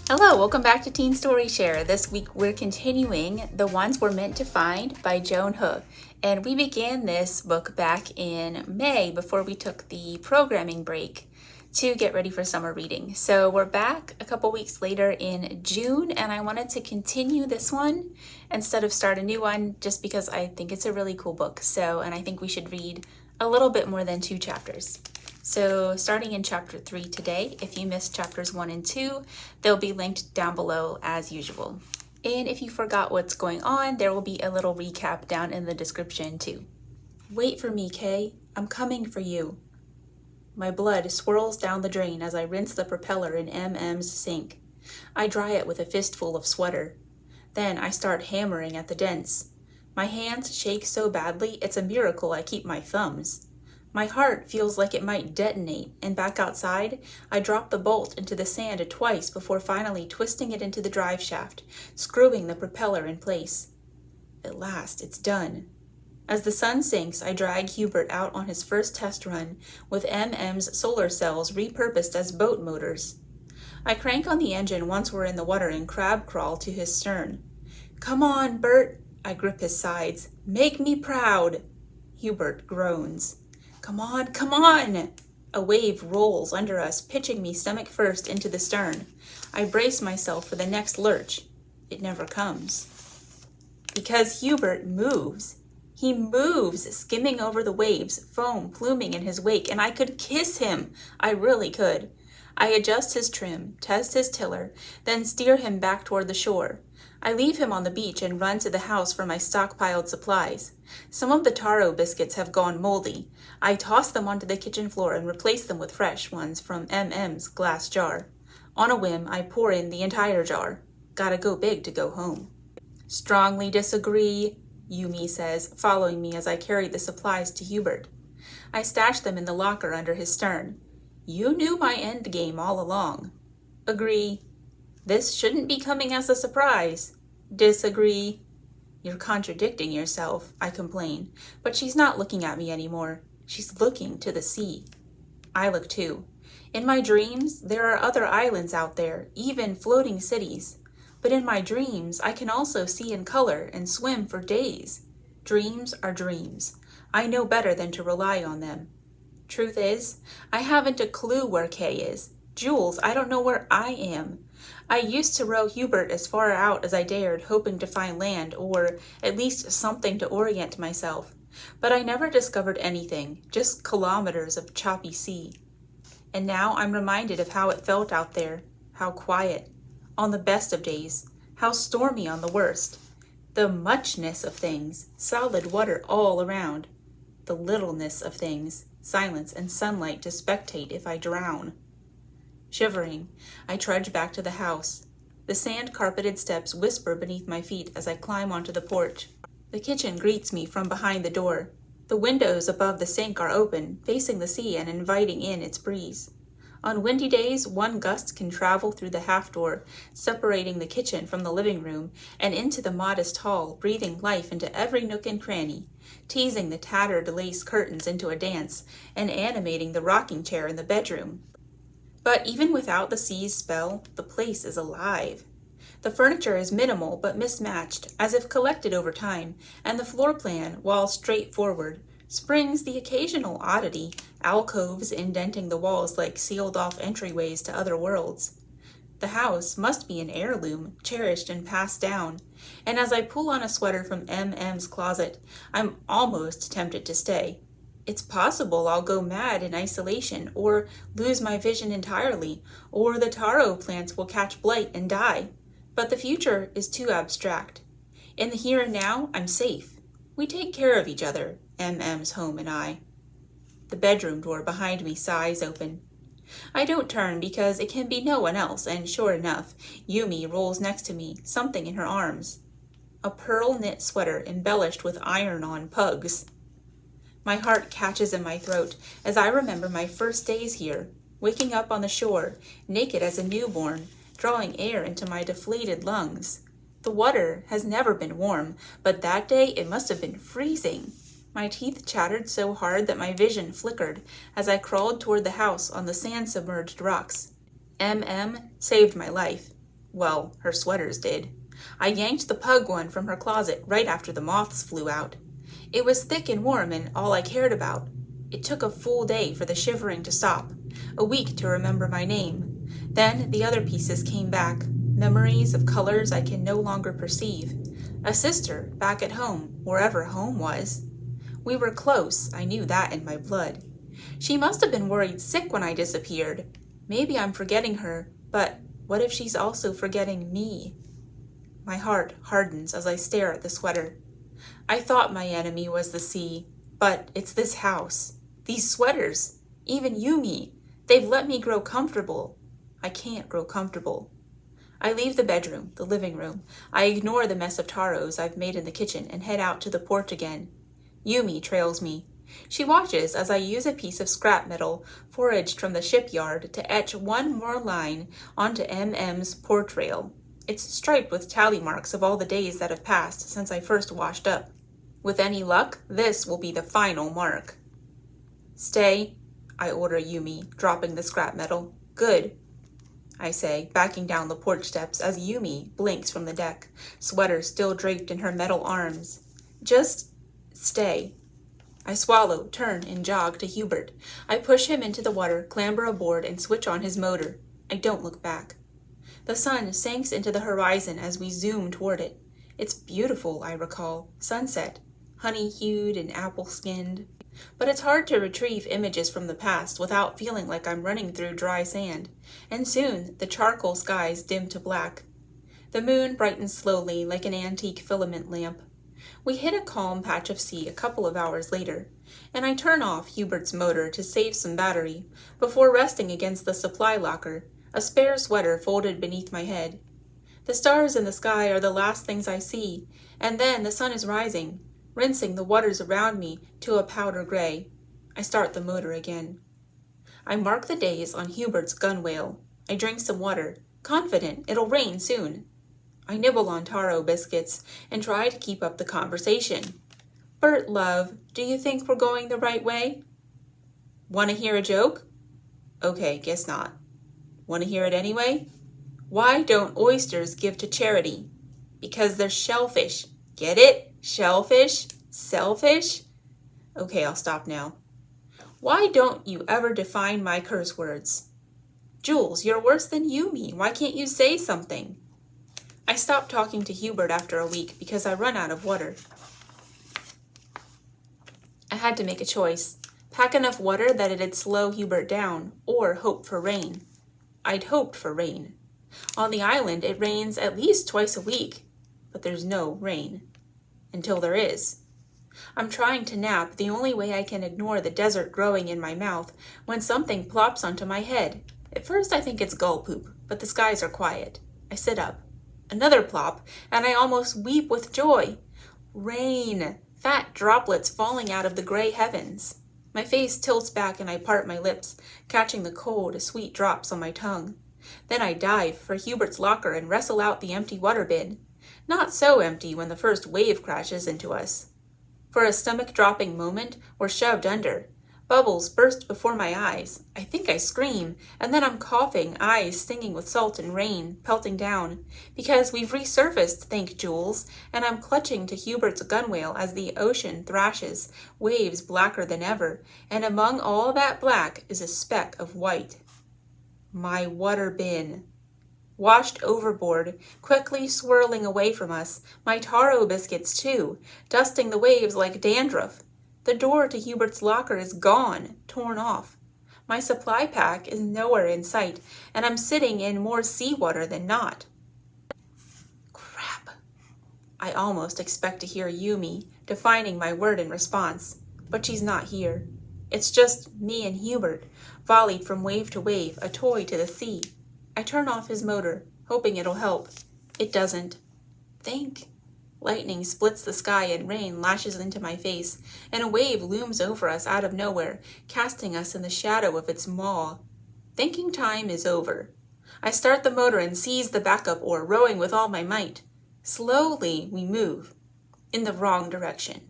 Hello, welcome back to Teen Story Share. This week we're continuing The Ones We're Meant to Find by Joan He. And we began this book back in May before we took the programming break to get ready for summer reading. So we're back a couple weeks later in June, and I wanted to continue this one instead of start a new one just because I think it's a really cool book. And I think we should read a little bit more than 2 chapters. So starting in chapter 3 today, if you missed chapters 1 and 2, they'll be linked down below as usual. And if you forgot what's going on, there will be a little recap down in the description too. Wait for me, Kay. I'm coming for you. My blood swirls down the drain as I rinse the propeller in MM's sink. I dry it with a fistful of sweater. Then I start hammering at the dents. My hands shake so badly, it's a miracle I keep my thumbs. My heart feels like it might detonate, and back outside, I drop the bolt into the sand twice before finally twisting it into the drive shaft, screwing the propeller in place. At last, it's done. As the sun sinks, I drag Hubert out on his first test run with MM's solar cells repurposed as boat motors. I crank on the engine once we're in the water and crab crawl to his stern. Come on, Bert, I grip his sides. Make me proud. Hubert groans. Come on, come on! A wave rolls under us, pitching me stomach first into the stern. I brace myself for the next lurch. It never comes. Because Hubert moves. He moves, skimming over the waves, foam pluming in his wake, and I could kiss him. I really could. I adjust his trim, test his tiller, then steer him back toward the shore. I leave him on the beach and run to the house for my stockpiled supplies. Some of the taro biscuits have gone moldy. I toss them onto the kitchen floor and replace them with fresh ones from MM's glass jar. On a whim, I pour in the entire jar. Gotta go big to go home. Strongly disagree, Yumi says, following me as I carry the supplies to Hubert. I stash them in the locker under his stern. You knew my end game all along. Agree. This shouldn't be coming as a surprise. Disagree. You're contradicting yourself, I complain, but she's not looking at me anymore. She's looking to the sea. I look too. In my dreams, there are other islands out there, even floating cities. But in my dreams, I can also see in color and swim for days. Dreams are dreams. I know better than to rely on them. Truth is, I haven't a clue where Kay is. Jules, I don't know where I am. I used to row Hubert as far out as I dared, hoping to find land, or at least something to orient myself. But I never discovered anything, just kilometers of choppy sea. And now I'm reminded of how it felt out there, how quiet, on the best of days, how stormy on the worst. The muchness of things, solid water all around. The littleness of things, silence and sunlight to spectate if I drown. Shivering, I trudge back to the house. The sand-carpeted steps whisper beneath my feet as I climb onto the porch. The kitchen greets me from behind the door. The windows above the sink are open, facing the sea and inviting in its breeze. On windy days, one gust can travel through the half-door, separating the kitchen from the living room and into the modest hall, breathing life into every nook and cranny, teasing the tattered lace curtains into a dance, and animating the rocking chair in the bedroom. But even without the sea's spell, the place is alive. The furniture is minimal but mismatched, as if collected over time, and the floor plan, while straightforward, springs the occasional oddity, alcoves indenting the walls like sealed-off entryways to other worlds. The house must be an heirloom, cherished and passed down, and as I pull on a sweater from MM's closet, I'm almost tempted to stay. It's possible I'll go mad in isolation, or lose my vision entirely, or the taro plants will catch blight and die. But the future is too abstract. In the here and now, I'm safe. We take care of each other, MM's home and I. The bedroom door behind me sighs open. I don't turn because it can be no one else, and sure enough, Yumi rolls next to me, something in her arms. A purl-knit sweater embellished with iron-on pugs. My heart catches in my throat as I remember my first days here, waking up on the shore, naked as a newborn, drawing air into my deflated lungs. The water has never been warm, but that day it must have been freezing. My teeth chattered so hard that my vision flickered as I crawled toward the house on the sand-submerged rocks. MM saved my life. Well, her sweaters did. I yanked the pug one from her closet right after the moths flew out. It was thick and warm and all I cared about. It took a full day for the shivering to stop, a week to remember my name. Then the other pieces came back, memories of colors I can no longer perceive. A sister back at home, wherever home was. We were close, I knew that in my blood. She must have been worried sick when I disappeared. Maybe I'm forgetting her, but what if she's also forgetting me? My heart hardens as I stare at the sweater. I thought my enemy was the sea, but it's this house. These sweaters, even Yumi, they've let me grow comfortable. I can't grow comfortable. I leave the bedroom, the living room. I ignore the mess of taros I've made in the kitchen and head out to the porch again. Yumi trails me. She watches as I use a piece of scrap metal foraged from the shipyard to etch one more line onto MM's porch rail. It's striped with tally marks of all the days that have passed since I first washed up. With any luck, this will be the final mark. Stay, I order Yumi, dropping the scrap metal. Good, I say, backing down the porch steps as Yumi blinks from the deck, sweater still draped in her metal arms. Just stay. I swallow, turn, and jog to Hubert. I push him into the water, clamber aboard, and switch on his motor. I don't look back. The sun sinks into the horizon as we zoom toward it. It's beautiful, I recall. Sunset, honey-hued and apple-skinned. But it's hard to retrieve images from the past without feeling like I'm running through dry sand. And soon, the charcoal skies dim to black. The moon brightens slowly like an antique filament lamp. We hit a calm patch of sea a couple of hours later, and I turn off Hubert's motor to save some battery before resting against the supply locker, a spare sweater folded beneath my head. The stars in the sky are the last things I see, and then the sun is rising, rinsing the waters around me to a powder gray. I start the motor again. I mark the days on Hubert's gunwale. I drink some water, confident it'll rain soon. I nibble on taro biscuits and try to keep up the conversation. Bert, love, do you think we're going the right way? Want to hear a joke? Okay, guess not. Want to hear it anyway? Why don't oysters give to charity? Because they're shellfish. Get it? Shellfish? Selfish? Okay, I'll stop now. Why don't you ever define my curse words? Jules, you're worse than Yumi. Why can't you say something? I stopped talking to Hubert after a week because I run out of water. I had to make a choice. Pack enough water that it'd slow Hubert down, or hope for rain. I'd hoped for rain. On the island, it rains at least twice a week, but there's no rain. Until there is. I'm trying to nap the only way I can ignore the desert growing in my mouth when something plops onto my head. At first I think it's gull poop, but the skies are quiet. I sit up. Another plop, and I almost weep with joy. Rain! Fat droplets falling out of the gray heavens. My face tilts back and I part my lips, catching the cold, sweet drops on my tongue. Then I dive for Hubert's locker and wrestle out the empty water bin. Not so empty when the first wave crashes into us. For a stomach-dropping moment, we're shoved under. Bubbles burst before my eyes. I think I scream, and then I'm coughing, eyes stinging with salt and rain pelting down. Because we've resurfaced, thank Jules, and I'm clutching to Hubert's gunwale as the ocean thrashes, waves blacker than ever, and among all that black is a speck of white. My water bin. Washed overboard, quickly swirling away from us, my taro biscuits too, dusting the waves like dandruff. The door to Hubert's locker is gone, torn off. My supply pack is nowhere in sight, and I'm sitting in more seawater than not. Crap. I almost expect to hear Yumi defining my word in response, but she's not here. It's just me and Hubert, volleyed from wave to wave, a toy to the sea. I turn off his motor, hoping it'll help. It doesn't. Think. Lightning splits the sky and rain lashes into my face, and a wave looms over us out of nowhere, casting us in the shadow of its maw. Thinking time is over. I start the motor and seize the backup oar, rowing with all my might. Slowly we move, in the wrong direction.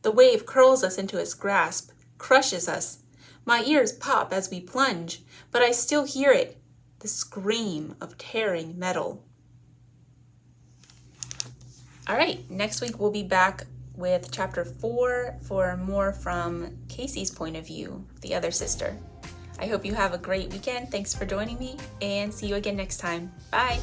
The wave curls us into its grasp, crushes us. My ears pop as we plunge, but I still hear it, the scream of tearing metal. All right, next week we'll be back with chapter 4 for more from Kasey's point of view, the other sister. I hope you have a great weekend. Thanks for joining me, and see you again next time. Bye.